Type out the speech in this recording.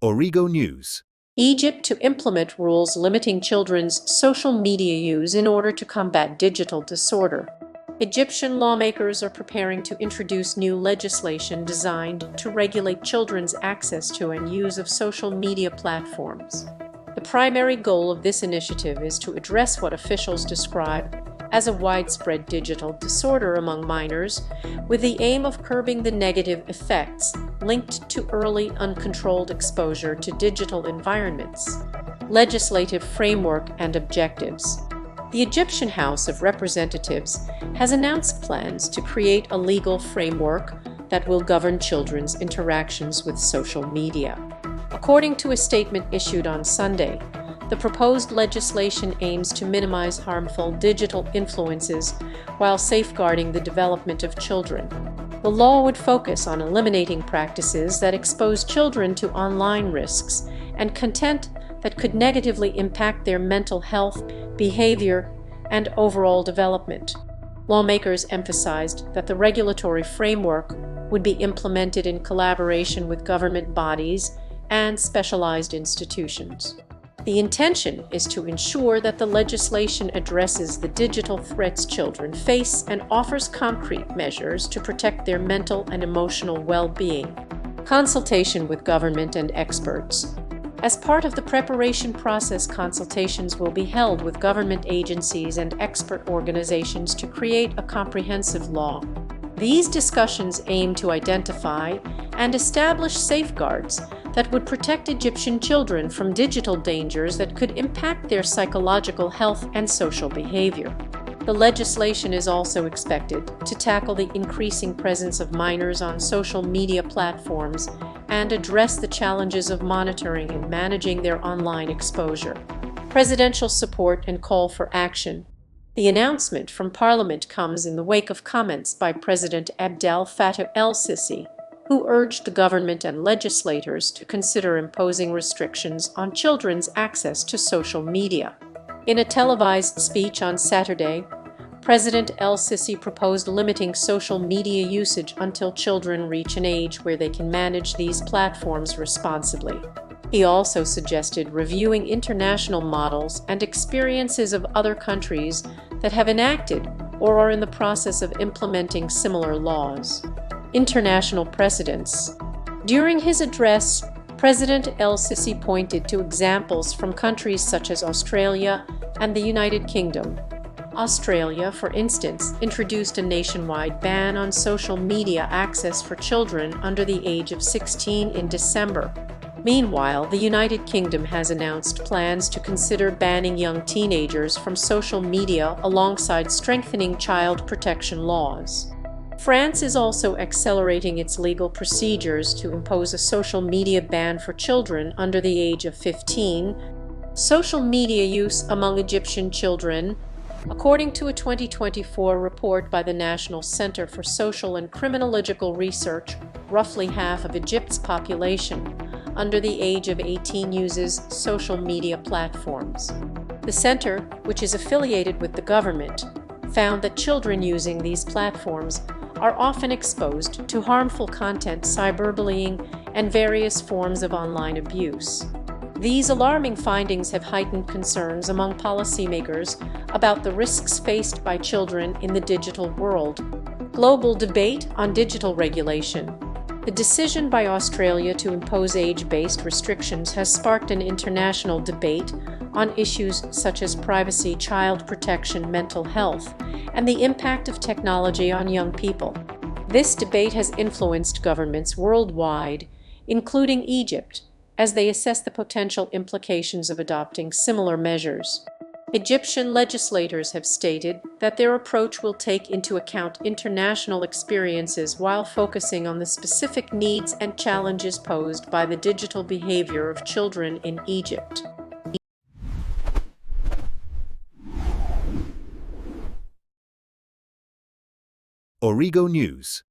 Origo News. Egypt to implement rules limiting children's social media use in order to combat digital disorder. Egyptian lawmakers are preparing to introduce new legislation designed to regulate children's access to and use of social media platforms. The primary goal of this initiative is to address what officials describe as a widespread digital disorder among minors, with the aim of curbing the negative effects linked to early uncontrolled exposure to digital environments. Legislative framework and objectives. The Egyptian House of Representatives has announced plans to create a legal framework that will govern children's interactions with social media. According to a statement issued on Sunday, the proposed legislation aims to minimize harmful digital influences while safeguarding the development of children. The law would focus on eliminating practices that expose children to online risks and content that could negatively impact their mental health, behavior, and overall development. Lawmakers emphasized that the regulatory framework would be implemented in collaboration with government bodies and specialized institutions. The intention is to ensure that the legislation addresses the digital threats children face and offers concrete measures to protect their mental and emotional well-being. Consultation with government and experts. As part of the preparation process, consultations will be held with government agencies and expert organizations to create a comprehensive law. These discussions aim to identify and establish safeguards that would protect Egyptian children from digital dangers that could impact their psychological health and social behavior. The legislation is also expected to tackle the increasing presence of minors on social media platforms and address the challenges of monitoring and managing their online exposure. Presidential support and call for action. The announcement from Parliament comes in the wake of comments by President Abdel Fattah el-Sisi, who urged the government and legislators to consider imposing restrictions on children's access to social media. In a televised speech on Saturday, President el-Sisi proposed limiting social media usage until children reach an age where they can manage these platforms responsibly. He also suggested reviewing international models and experiences of other countries that have enacted or are in the process of implementing similar laws. International precedents. During his address, President el-Sisi pointed to examples from countries such as Australia and the United Kingdom. Australia, for instance, introduced a nationwide ban on social media access for children under the age of 16 in December. Meanwhile, the United Kingdom has announced plans to consider banning young teenagers from social media alongside strengthening child protection laws. France is also accelerating its legal procedures to impose a social media ban for children under the age of 15. Social media use among Egyptian children. According to a 2024 report by the National Center for Social and Criminological Research, roughly half of Egypt's population under the age of 18 uses social media platforms. The center, which is affiliated with the government, found that children using these platforms are often exposed to harmful content, cyberbullying, and various forms of online abuse. These alarming findings have heightened concerns among policymakers about the risks faced by children in the digital world. Global debate on digital regulation. The decision by Australia to impose age-based restrictions has sparked an international debate on issues such as privacy, child protection, mental health, and the impact of technology on young people. This debate has influenced governments worldwide, including Egypt, as they assess the potential implications of adopting similar measures. Egyptian legislators have stated that their approach will take into account international experiences while focusing on the specific needs and challenges posed by the digital behavior of children in Egypt. Origo News.